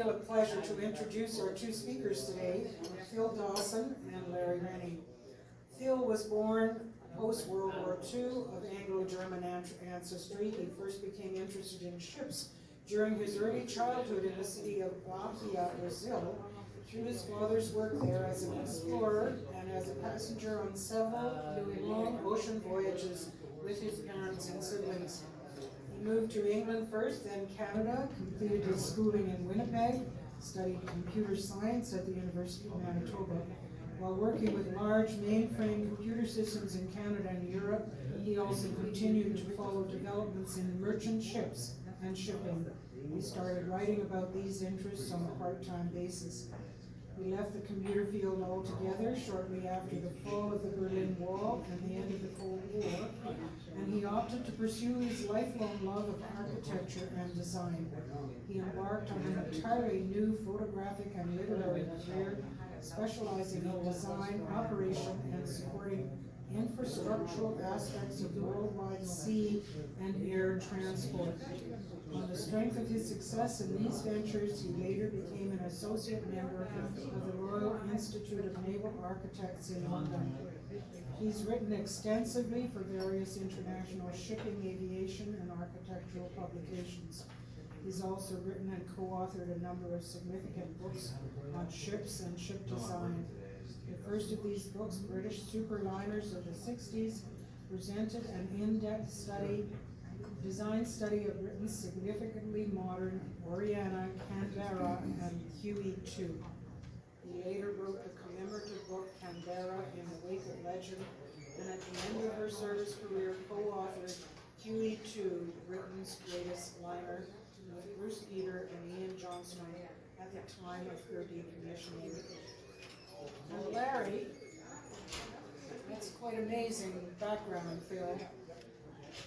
feel a pleasure to introduce our two speakers today, Phil Dawson and Laurie Rennie. Phil was born post-World War II of Anglo-German ancestry. He first became interested in ships during his early childhood in the city of Bahia, Brazil, through his father's work there as an explorer and as a passenger on several long ocean voyages with his parents and siblings. He moved to England first, then Canada, completed his schooling in Winnipeg, studied computer science at the University of Manitoba. While working with large mainframe computer systems in Canada and Europe, he also continued to follow developments in merchant ships and shipping. He started writing about these interests on a part-time basis. He left the computer field altogether shortly after the fall of the Berlin Wall and the end of the Cold War, and he opted to pursue his lifelong love of architecture and design. He embarked on an entirely new photographic and literary career, specializing in design, operation, and supporting infrastructural aspects of worldwide sea and air transport. On the strength of his success in these ventures, he later became an associate member of the Royal Institute of Naval Architects in London. He's written extensively for various international shipping, aviation, and architectural publications. He's also written and co-authored a number of significant books on ships and ship design. The first of these books, British Superliners of the 60s, presented an in-depth design study of Britain's significantly modern Oriana, Canberra, and QE2. He later wrote the commemorative book Canberra in the Wake of Legend, and at the end of her service career co-authored QE2, Britain's Greatest Liner, with Bruce Peter and Ian Johnston at the time of her decommissioning. And Larry, that's quite amazing background, Phil.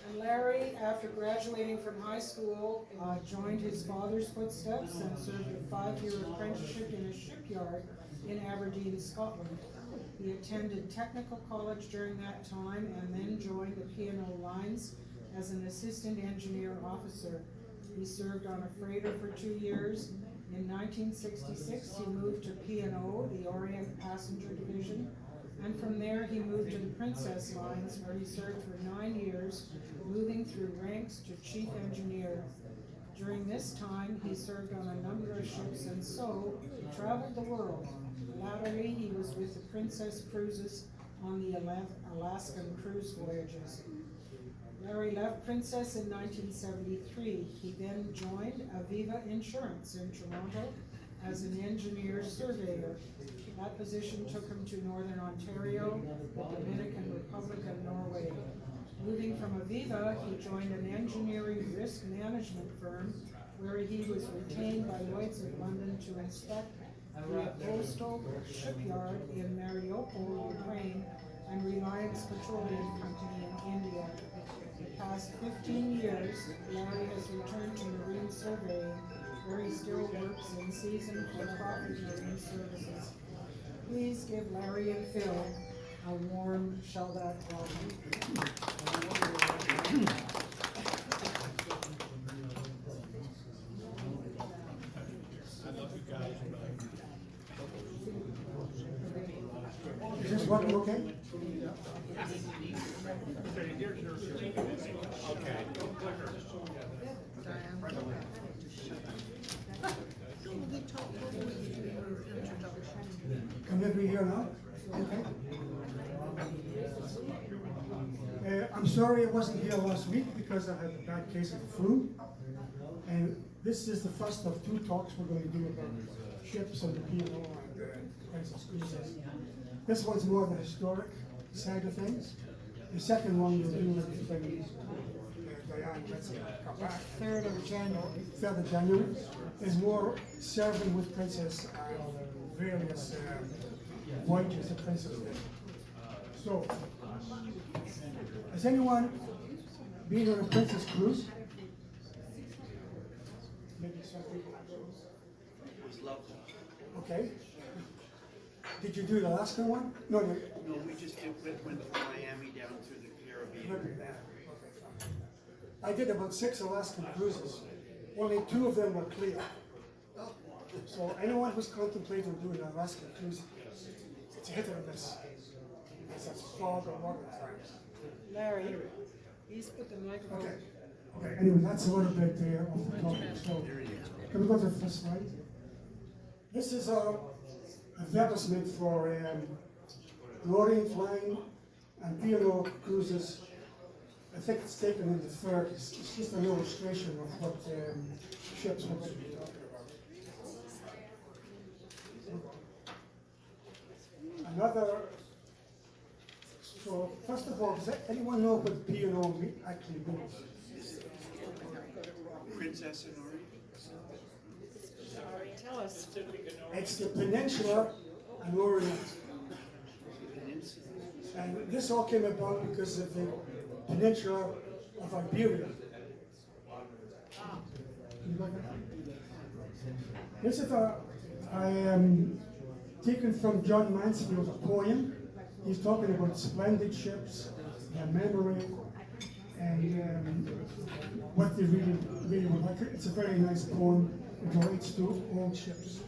And Larry, after graduating from high school, joined his father's footsteps and served a 5-year apprenticeship in a shipyard in Aberdeen, Scotland. He attended technical college during that time and then joined the P&O Lines as an assistant engineer officer. He served on a freighter for 2 years. In 1966, he moved to P&O, the Orient Passenger Division, and from there he moved to the Princess Lines, where he served for 9 years, moving through ranks to chief engineer. During this time, he served on a number of ships and so traveled the world. Latterly, he was with the Princess Cruises on the Alaskan cruise voyages. Larry left Princess in 1973. He then joined Aviva Insurance in Toronto as an engineer surveyor. That position took him to Northern Ontario, the Dominican Republic, and Norway. Moving from Aviva, he joined an engineering risk management firm where he was retained by Lloyd's of London to inspect the coastal shipyard in Mariupol, Ukraine, and Reliance Petroleum Company in India. The past 15 years, Larry has returned to marine surveying, where he still works in season for Crawford Marine Services. Please give Larry and Phil a warm Sheldat welcome. Is this working okay? Can everybody hear now? Okay. I'm sorry I wasn't here last week because I had a bad case of the flu. And this is the first of 2 talks we're going to do about ships and the P&O and Princess Cruises. This one's more the historic side of things. The second one we'll do with Diane, let's come back. 3rd of January. 3rd of January is more serving with Princess and various voyages that Princess did. So, has anyone been on a Princess cruise? Maybe some people. It was lovely. Okay. Did you do the Alaska one? No, no. No, we just went from Miami down through the Caribbean. I did about 6 Alaskan cruises. Only 2 of them were clear. So anyone who's contemplating doing an Alaskan cruise, it's a hit or miss. Because that's fog or water times. Larry, he's put the microphone. Okay. Okay, anyway, that's a little bit there off the topic. So, can we go to the first slide? This is a advertisement for Laurie Phil and P&O cruises. I think it's taken in the 30s. It's just an illustration of what ships we're going to be talking about. Another, so first of all, does anyone know what P&O actually means? Princess and Laurie? Tell us. It's the Peninsula and Orient. And this all came about because of the Peninsula of Iberia. This is I am taken from John Mansfield's poem. He's talking about splendid ships, their memory, and what they really would like. It's a very nice poem. It relates to old ships.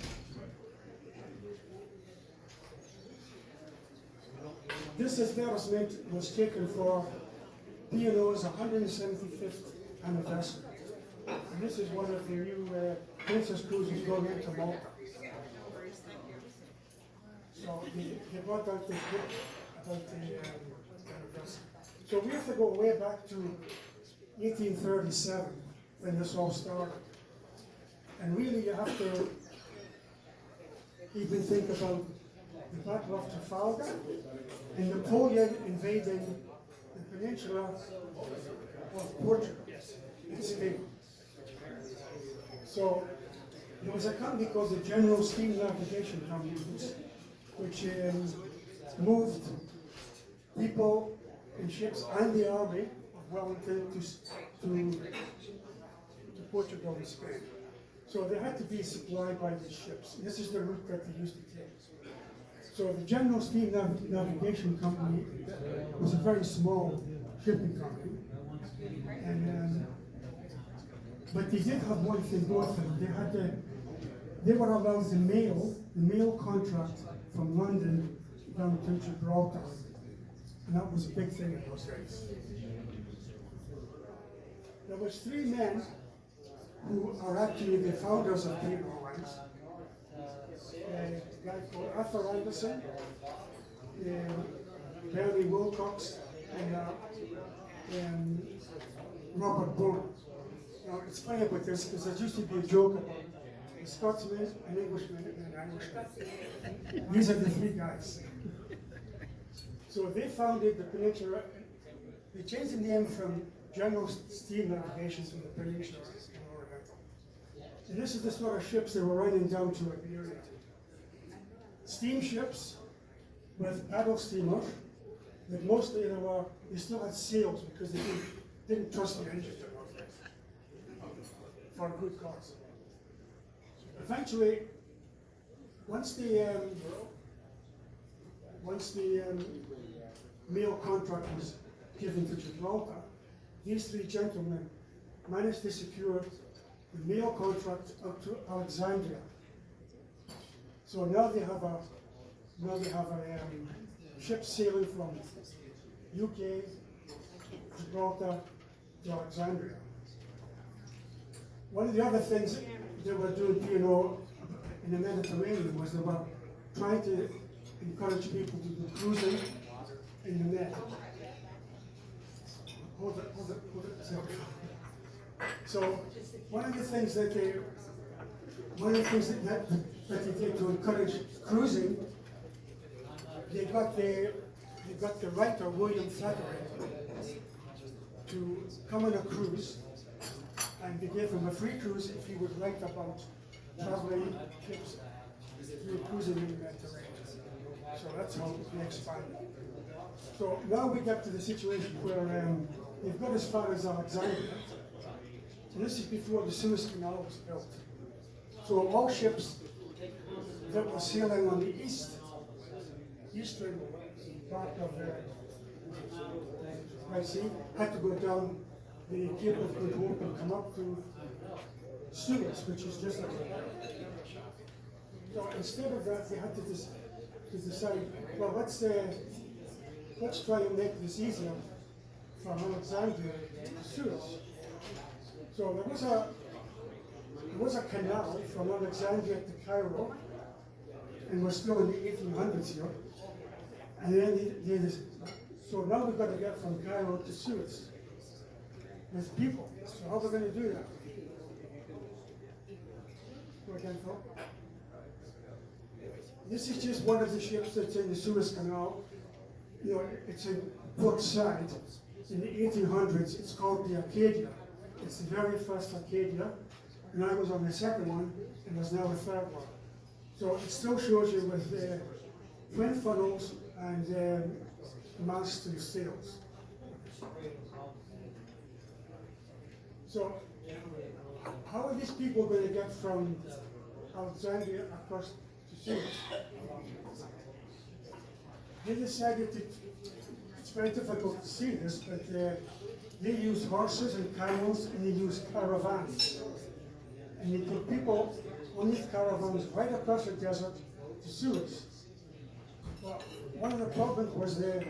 This advertisement was taken for P&O's 175th anniversary. And this is one of the new Princess cruises going into Malta. So they brought out this book about the anniversary. So we have to go way back to 1837 when this all started. And really you have to even think about the Battle of Trafalgar and Napoleon invading the peninsula of Portugal and Spain. So there was a company called the General Steam Navigation Company, which moved people and ships and the army of Wellington to Portugal and Spain. So they had to be supplied by these ships. This is the route that they used to take. So the General Steam Navigation Company was a very small shipping company. And, but they did have one thing going for them. They were allowed the mail contract from London down to Gibraltar. And that was a big thing in those days. There was three men who are actually the founders of P&O Lines. A guy called Arthur Anderson, Barry Wilcox, and Robert Bowen. Now it's funny about this because there used to be a joke about a Scotsman, an Englishman, and an Irishman. These are the three guys. So they founded the Peninsula. They changed the name from General Steam Navigation to the Peninsula. And this is the sort of ships they were running down to Iberia. Steamships with paddle steamers, but mostly they still had sails because they didn't trust the engine for a good cause. Eventually, once the mail contract was given to Gibraltar, these three gentlemen managed to secure the mail contract up to Alexandria. So now they have a ship sailing from UK, Gibraltar to Alexandria. One of the other things they were doing, P&O, in the Mediterranean was they were trying to encourage people to do cruising in the Med. Hold it. So one of the things that they did to encourage cruising, they got the writer William Thackeray to come on a cruise, and they gave him a free cruise if he would write about traveling ships through cruising in the Mediterranean. So that's how they expanded. So now we get to the situation where they've got as far as Alexandria. And this is before the Suez Canal was built. So all ships that were sailing on the eastern part of the Red Sea had to go down the Cape of Good Hope and come up to Suez, which is just like So instead of that, they had to decide, well, let's try and make this easier from Alexandria to Suez. So there was a canal from Alexandria to Cairo, and we're still in the 1800s here. And then so now we've got to get from Cairo to Suez with people. So how are we going to do that? Go again, Phil. This is just one of the ships that's in the Suez Canal. You know, it's in Port Said. In the 1800s, it's called the Acadia. It's the very first Acadia, and I was on the second one, and there's now the third one. So it still shows you with twin funnels and mast and sails. So how are these people going to get from Alexandria across to Suez? They decided to, it's very difficult to see this, but they use horses and camels and they use caravans. And they put people on these caravans right across the desert to Suez. Well, one of the problems was the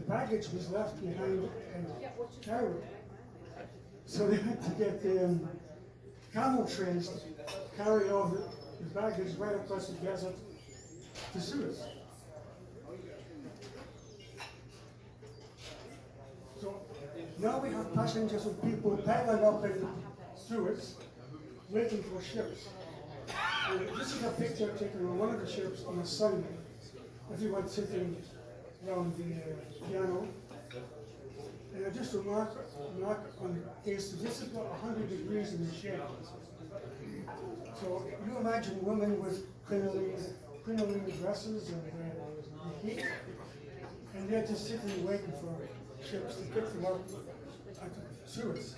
baggage was left behind in Cairo. So they had to get camel trains to carry all the baggage right across the desert to Suez. So now we have passengers and people piling up in Suez, waiting for ships. And this is a picture taken on one of the ships on a Sunday. Everyone sitting around the piano. And I just remark on the case, this is about 100 degrees in the shade. So you imagine women with crinoline dresses and the heat, and they're just sitting waiting for ships to pick them up at Suez.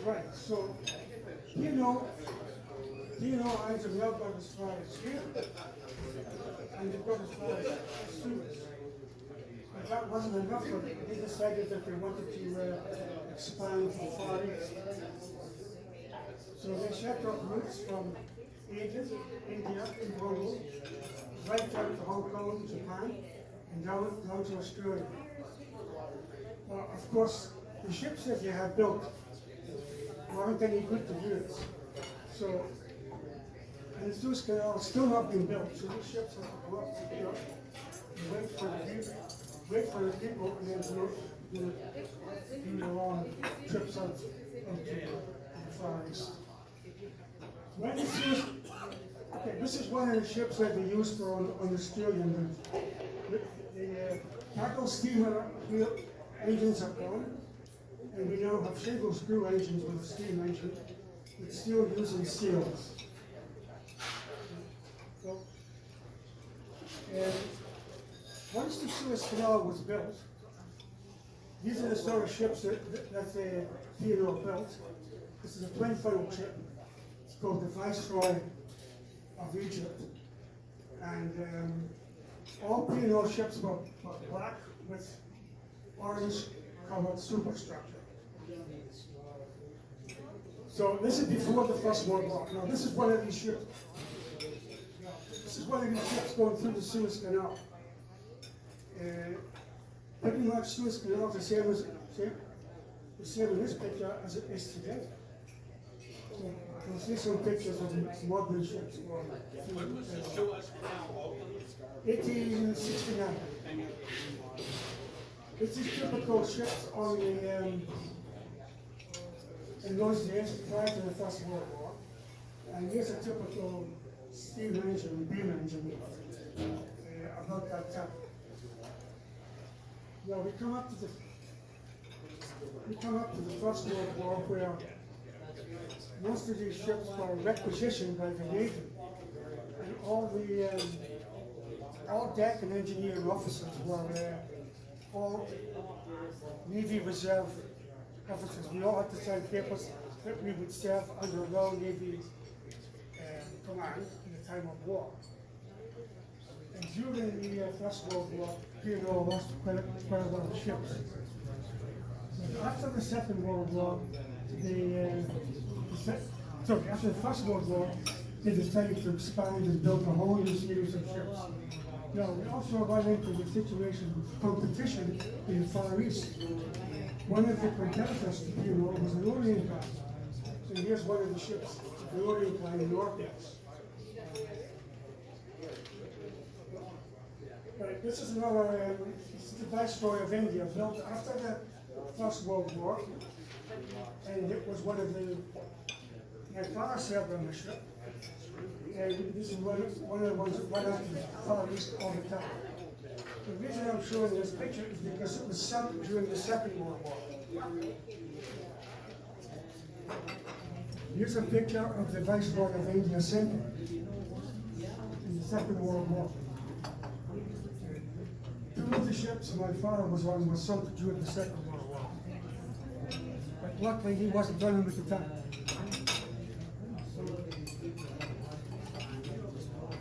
Right, so P&O eyes have now got as far as here, and they've got as far as Suez. But that wasn't enough for them. They decided that they wanted to expand for Far East. So they set up routes from Egypt, India, and Congo, right down to Hong Kong, Japan, and down to Australia. Well, of course, the ships that they had built weren't any good to use. So, and the Suez Canal has still not been built, so these ships have to go up to Europe and wait for the people, and then do the long trips out into the Far East. When the Suez, okay, this is one of the ships that they used for on the Australian route. The tackle steamer engines are gone, and we now have single screw engines with a steam engine, but still using seals. So, and once the Suez Canal was built, these are the sort of ships that the P&O built. This is a twin funnel ship. It's called the Viceroy of Egypt. And all P&O ships were black with orange colored superstructure. So this is before the First World War. Now this is one of these ships. This is one of these ships going through the Suez Canal. Pretty much Suez Canal is the same in this picture as it is today. So you'll see some pictures of modern ships. When was the Suez Canal opened? 1869. This is typical ships on the in those days prior to the First World War. And here's a typical steam engine, beam engine about that time. Now we come up to the First World War, where most of these ships were requisitioned by the Navy, and all deck and engineering officers were all Navy Reserve officers. We all had to sign papers that we would serve under Royal Navy command in the time of war. And during the First World War, P&O lost quite a lot of ships. So after the Second World War, the after the First World War, they decided to expand and build a whole new series of ships. Now, we also run into the situation of competition in the Far East. One of the competitors to P&O was the Orient Line. And here's one of the ships, the Orient Line in Northeast. Right, this is another, this is the Viceroy of India, built after the First World War. And it was one of the, my father served on the ship. And this is one of the ones that went out to the Far East all the time. The reason I'm showing this picture is because it was sunk during the Second World War. Here's a picture of the Viceroy of India sinking in the Second World War. Two of the ships my father was on were sunk during the Second World War. But luckily he wasn't running at the time.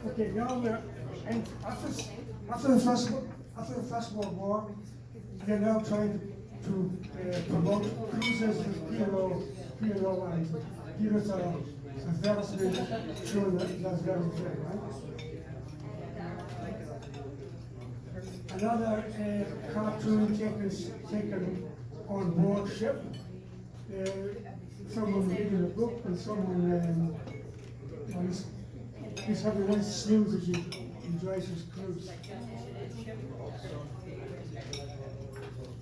Okay, now we're, and after the First World War, they're now trying to promote cruises with P&O lines. Here's a advertisement showing that's very good, right? Another cartoon taken on board ship. Someone reading a book and someone he's having a nice snooze as he enjoys his cruise.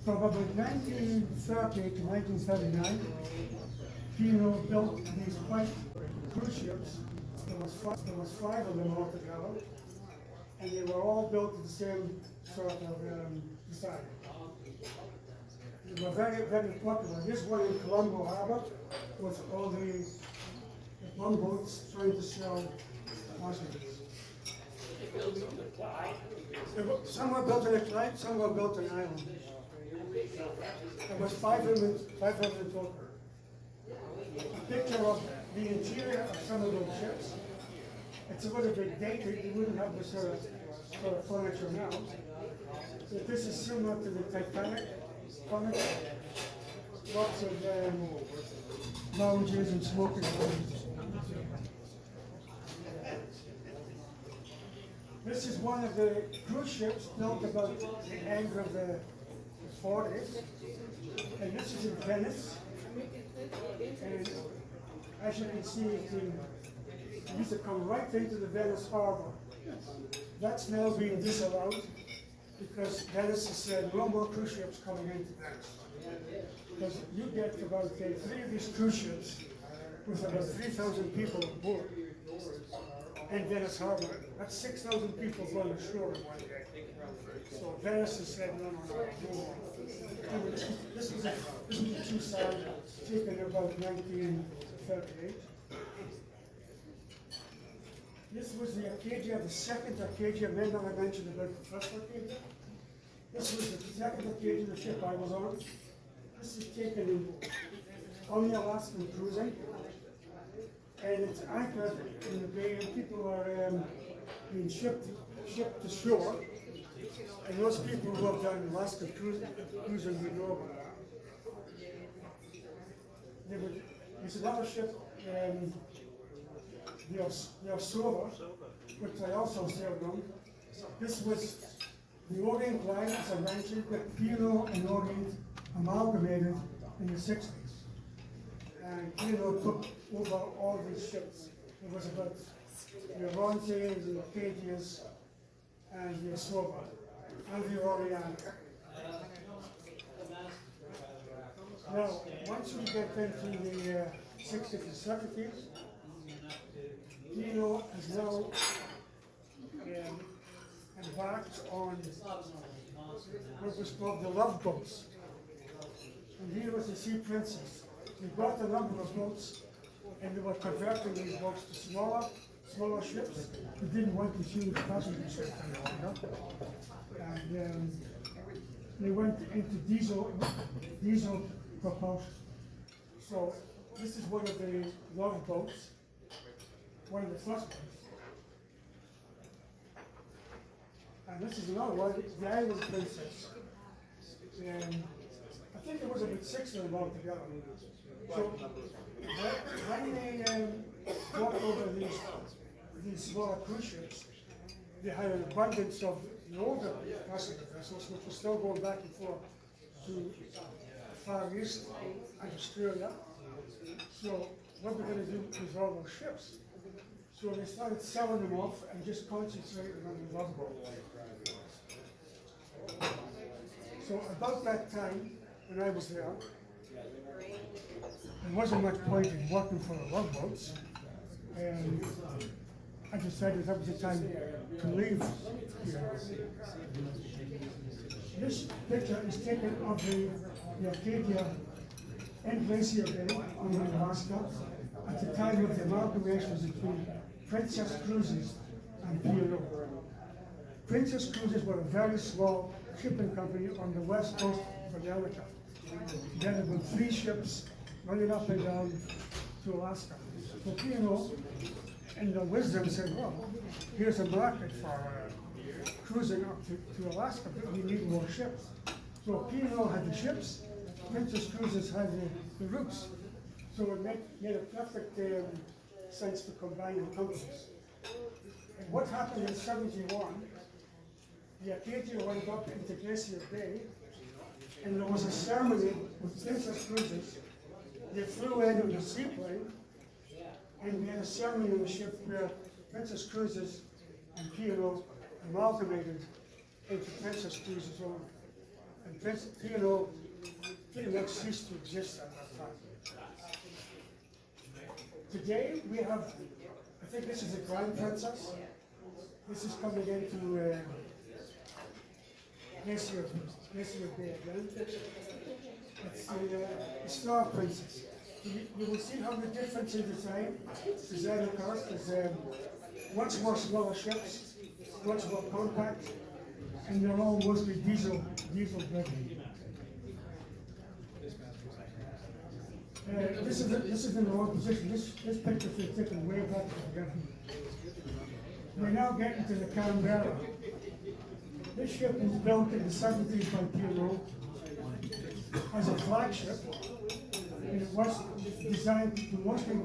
From about 1930 to 1939, P&O built these white cruise ships. There was five of them altogether, and they were all built to the same sort of design. They were very, very popular. This one in Colombo Harbor with all the gunboats trying to sell hostages. Some were built in a Clyde, some were built in Ireland. There was 500 total. A picture of the interior of some of those ships. It's a little bit dated, you wouldn't have this sort of furniture now. But this is similar to the Titanic furniture. Lots of lounges and smoking rooms. This is one of the cruise ships built about the end of the 40s. And this is in Venice. And as you can see, it used to come right into the Venice harbor. That's now being disallowed because Venice has said no more cruise ships coming into Venice. Because you get about 3 of these cruise ships with about 3,000 people on board in Venice harbor. That's 6,000 people going ashore in one day. So Venice has said no more. This was a true sound taken about 1938. This was the Acadia, the second Acadia. Remember I mentioned about the first Acadia? This was the second Acadia, the ship I was on. This is taken on the Alaskan cruising. And it's anchored in the bay, and people are being shipped to shore. And those people who have done Alaska cruising would know about that. There's another ship, the Osova, which I also sailed on. This was the Orient Line, as I mentioned, that P&O and Orient amalgamated in the 60s. And P&O took over all these ships. It was about the Orontes, the Acadias, and the Osova, and the Orient. Now, once we get into the 60s and 70s, P&O is now embarked on what was called the love boats. And here was the Sea Princess. We bought a number of boats, and we were converting these boats to smaller ships. We didn't want to huge passenger ships any longer. And they went into diesel propulsion. So this is one of the love boats, one of the first ones. And this is another one, the Island Princess. I think there was about 6 of them altogether. So when they brought over these smaller cruise ships, they had an abundance of the older passenger vessels, which were still going back and forth to Far East and Australia. So what they're going to do with all those ships? So they started selling them off and just concentrating on the love boat. So about that time, when I was there wasn't much point in working for the love boats, and I decided that was the time to leave. This picture is taken of the Arcadia in Glacier Bay in Alaska at the time of the amalgamations between Princess Cruises and P&O. Princess Cruises were a very small shipping company on the west coast of America. There had been 3 ships running up and down to Alaska. So P&O, in their wisdom, said, well, here's a market for cruising up to Alaska, but we need more ships. So P&O had the ships, Princess Cruises had the routes. So it made a perfect sense to combine the companies. And what happened in '71, the Arcadia went up into Glacier Bay, and there was a ceremony with Princess Cruises. They flew in on a seaplane, and we had a ceremony on the ship where Princess Cruises and P&O amalgamated into Princess Cruises only. And P&O pretty much ceased to exist at that time. Today we have, I think this is a Grand Princess. This is coming into Glacier Bay again. It's the Star Princess. You will see how the difference in design occurs. There's much more smaller ships, much more compact, and they're all mostly diesel driven. This is in the wrong position. This picture is taken way back to the beginning. We're now getting to the Canberra. This ship was built in the 70s by P&O as a flagship, and it was designed to mostly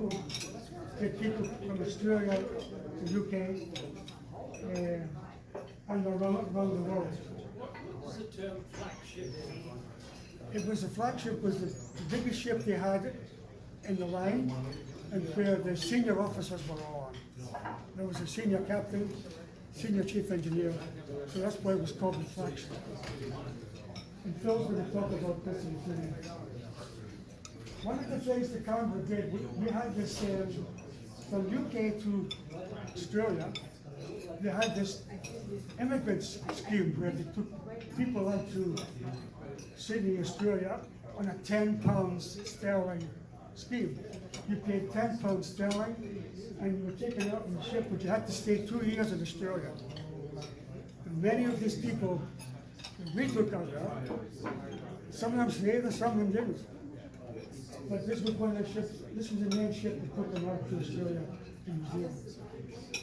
get people from Australia to UK and around the world. What's the term flagship? It was a flagship, was the biggest ship they had in the line, and where the senior officers were all on. There was a senior captain, senior chief engineer, so that's why it was called the flagship. And Phil's going to talk about this in a few minutes. One of the things the Canberra did, we had this, from UK to Australia, they had this immigrant scheme where they took people out to Sydney, Australia, on a £10 sterling scheme. You paid £10 sterling, and you were taken out on the ship, but you had to stay 2 years in Australia. And many of these people that we took out there, some of them stayed and some of them didn't. But this was one of the ships, this was the main ship that took them out to Australia and New Zealand.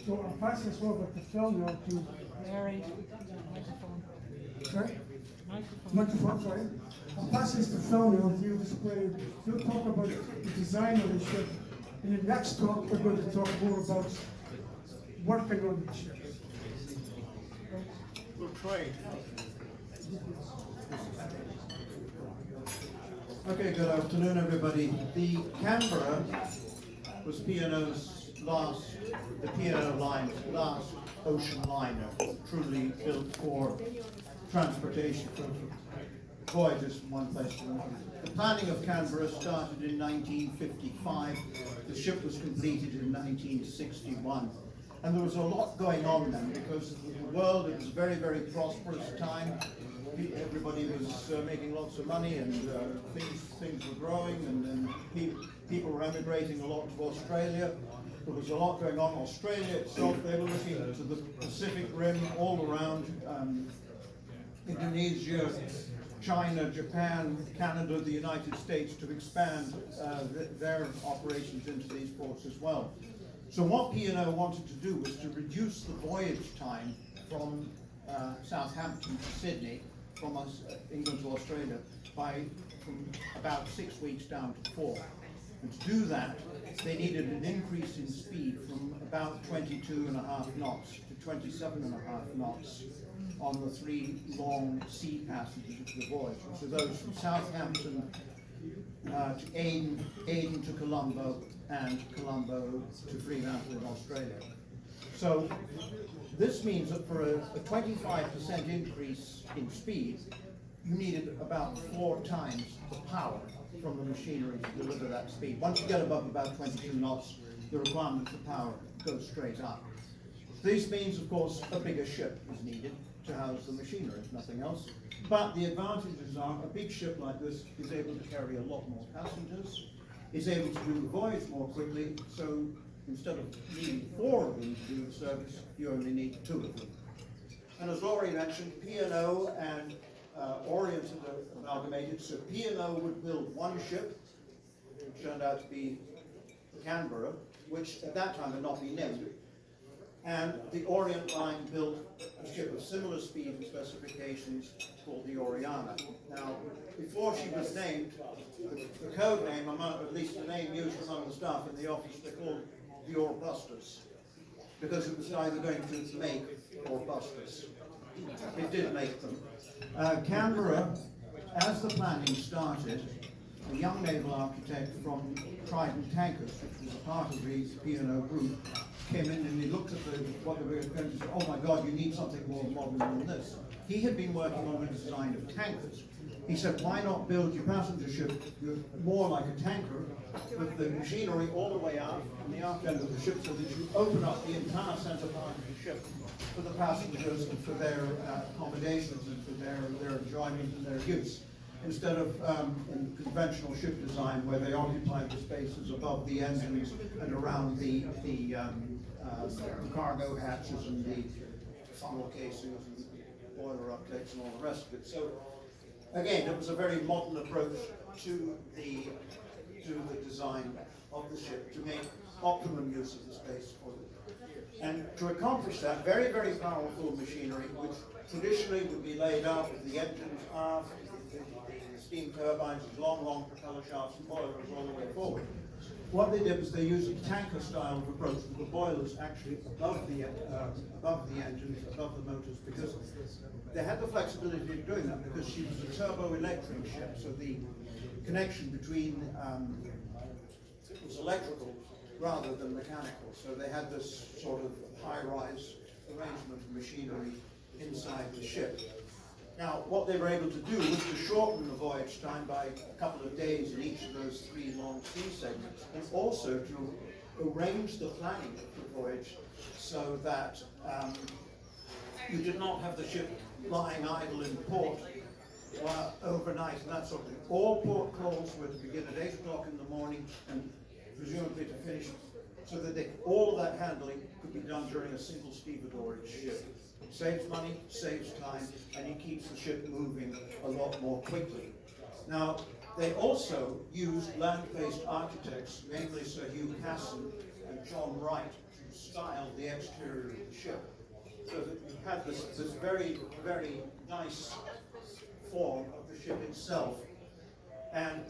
So I'll pass this over to Phil now to Larry, microphone. Sorry? Microphone, sorry. I'll pass this to Phil now. He'll talk about the design of the ship. In the next talk, we're going to talk more about working on the ship. We'll try. Okay, good afternoon, everybody. The Canberra was P&O's last, the P&O line's last ocean liner, truly built for transportation, for voyages from one place to another. The planning of Canberra started in 1955. The ship was completed in 1961. And there was a lot going on then, because the world, it was a very, very prosperous time. Everybody was making lots of money, and things were growing, and people were emigrating a lot to Australia. There was a lot going on. Australia itself, they were looking to the Pacific Rim, all around Indonesia, China, Japan, Canada, the United States, to expand their operations into these ports as well. So what P&O wanted to do was to reduce the voyage time from Southampton to Sydney from England to Australia from about 6 weeks down to 4. And to do that, they needed an increase in speed from about 22.5 knots to 27.5 knots on the 3 long sea passages of the voyage, which are those from Southampton to Aden to Colombo, and Colombo to Fremantle in Australia. So this means that for a 25% increase in speed, you needed about 4 times the power from the machinery to deliver that speed. Once you get above about 22 knots, the requirement for power goes straight up. This means, of course, a bigger ship is needed to house the machinery, if nothing else. But the advantages are a big ship like this is able to carry a lot more passengers, is able to do the voyage more quickly, so instead of needing 4 of them to do the service, you only need 2 of them. And as Laurie mentioned, P&O and Orient had amalgamated, so P&O would build one ship, which turned out to be the Canberra, which at that time had not been named, and the Orient line built a ship of similar speed and specifications called the Oriana. Now, before she was named, the code name, at least the name used among the staff in the office, they called the Orbusters, because it was either going to make or bust us. It did make them. Canberra, as the planning started, a young naval architect from Trident Tankers, which was a part of the P&O group, came in and he looked at what they were going to say, oh my God, you need something more modern than this. He had been working on the design of tankers. He said, why not build your passenger ship more like a tanker, with the machinery all the way out from the aft end of the ship, so that you open up the entire center part of the ship for the passengers and for their accommodations and for their enjoyment and their use, instead of in conventional ship design where they occupy the spaces above the engines and around the cargo hatches and the funnel casings and boiler uptakes and all the rest of it. So again, it was a very modern approach to the design of the ship to make optimum use of the space for it. And to accomplish that, very, very powerful machinery, which traditionally would be laid out with the engines aft, the steam turbines, long propeller shafts and boilers all the way forward. What they did was they used a tanker style of approach with the boilers actually above the engines, above the motors, because they had the flexibility of doing that because she was a turbo-electric ship, so the connection between was electrical rather than mechanical. So they had this sort of high-rise arrangement of machinery inside the ship. Now, what they were able to do was to shorten the voyage time by a couple of days in each of those 3 long sea segments, and also to arrange the planning of the voyage so that you did not have the ship lying idle in port overnight and that sort of thing. All port calls were to begin at 8 o'clock in the morning and presumably to finish, so that all of that handling could be done during a single stevedorage ship. Saves money, saves time, and it keeps the ship moving a lot more quickly. Now, they also used land-based architects, namely Sir Hugh Casson and John Wright, to style the exterior of the ship. So that you had this very, very nice form of the ship itself. And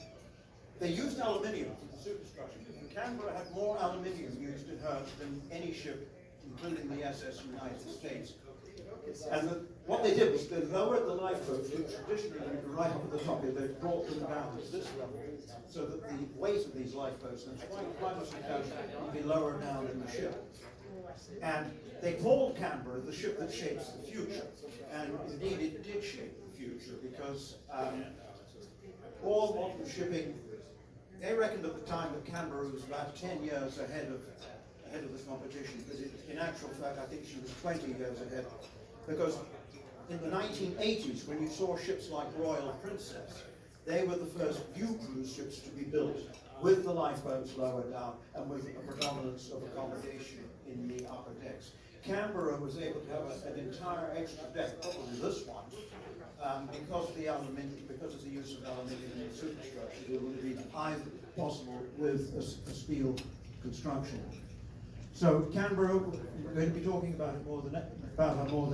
they used aluminium for the superstructure. Canberra had more aluminium used in her than any ship, including the SS United States. And what they did was they lowered the lifeboats, which traditionally would be right up at the top here. They brought them down to this level, so that the weight of these lifeboats, and quite much would be lower down in the ship. And they called Canberra the ship that shapes the future. And indeed it did shape the future, because all modern shipping, they reckoned at the time that Canberra was about 10 years ahead of the competition, but in actual fact I think she was 20 years ahead, because in the 1980s, when you saw ships like Royal Princess, they were the first view cruise ships to be built with the lifeboats lower down and with a predominance of accommodation in the upper decks. Canberra was able to have an entire extra deck, probably this one, because of the aluminium, because of the use of aluminium in the superstructure. It would be either possible with a steel construction. So Canberra, we're going to be talking about it more the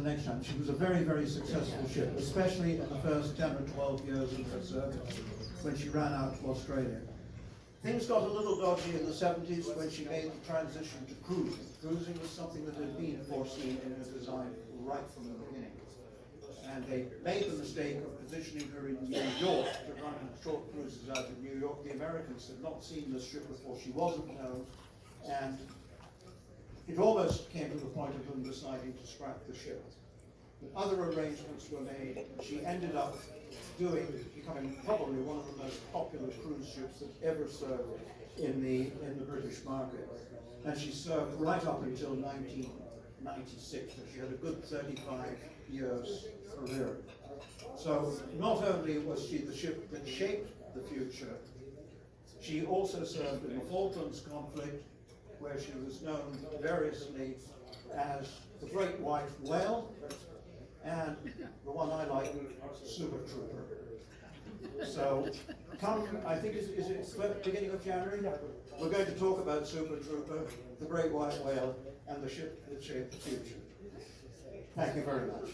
next time. She was a very, very successful ship, especially in the first 10 or 12 years of her service, when she ran out to Australia. Things got a little dodgy in the 70s when she made the transition to cruising. Cruising was something that had been foreseen in her design right from the beginning. And they made the mistake of positioning her in New York to run short cruises out of New York. The Americans had not seen this ship before. She wasn't known. And it almost came to the point of them deciding to scrap the ship. But other arrangements were made. She ended up becoming probably one of the most popular cruise ships that ever served in the British market. And she served right up until 1996. So she had a good 35 years career. So not only was she the ship that shaped the future, she also served in the Falklands conflict, where she was known variously as the Great White Whale, and the one I like, Super Trooper. So, I think is it beginning of January? We're going to talk about Super Trooper, the Great White Whale, and the ship that shaped the future. Thank you very much.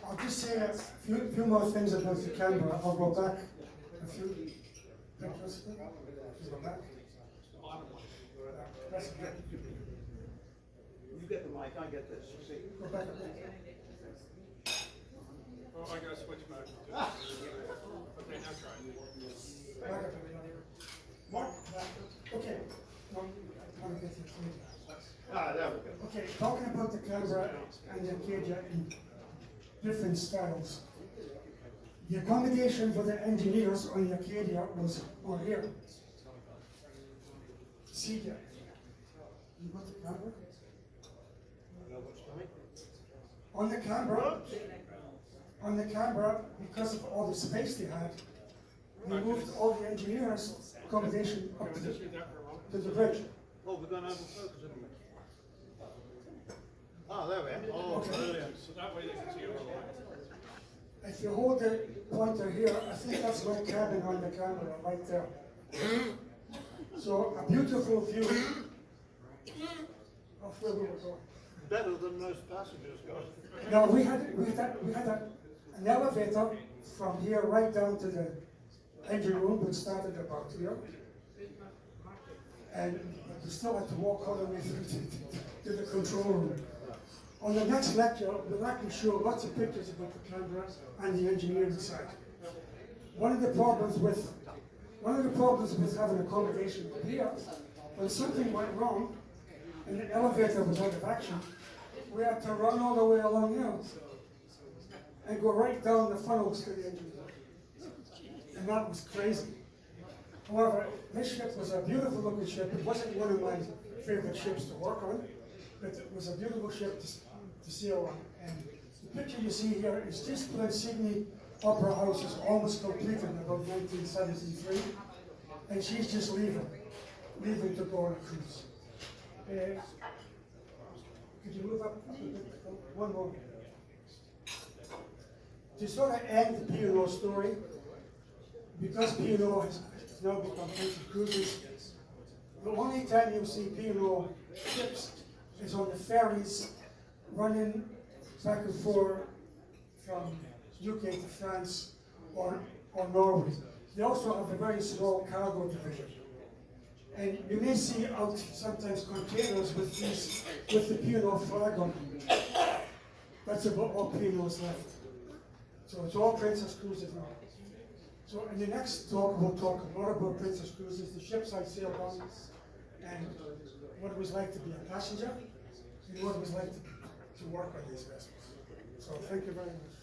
I'll just say a few more things about the Canberra. I'll go back a few pictures. Go back. That's good. You get the mic, I get this. See? Go back a bit. Oh, I gotta switch back. Okay, now try. Back up a bit. Mark, back. Okay. No, I'll get you through. There we go. Okay, talking about the Canberra and the Acadia in different styles. The accommodation for the engineers on the Acadia was on here. See there. You got the Canberra? On the Canberra, because of all the space they had, they moved all the engineers' accommodation up to the bridge. Oh, we're going to have a focus, haven't we? Oh, there we are. Oh, Okay. brilliant. So that way they can see over the line. If you hold the pointer here, I think that's my cabin on the camera, right there. So a beautiful view of where we were going. Better than most passengers got. Now we had an elevator from here right down to the engine room, which started about here. And we still had to walk all the way through to the control room. On the next lecture, we'll actually show lots of pictures about the Canberra and the engineering side. One of the problems with having accommodation here, when something went wrong and the elevator was out of action, we had to run all the way along here and go right down the funnels to the engine room. And that was crazy. However, this ship was a beautiful looking ship. It wasn't one of my favorite ships to work on, but it was a beautiful ship to sail on. And the picture you see here is just when Sydney Opera House is almost completed in about 1973, and she's just leaving to go on a cruise. Could you move up one more? To sort of end the P&O story, because P&O has now become Princess Cruises, the only time you see P&O ships is on the ferries running back and forth from UK to France or Norway. They also have a very small cargo division. And you may see out sometimes containers with the P&O flag on them. That's about all P&O's left. So it's all Princess Cruises now. So in the next talk, we'll talk a lot about Princess Cruises, the ships I sailed on, and what it was like to be a passenger, and what it was like to work on these vessels. So thank you very much.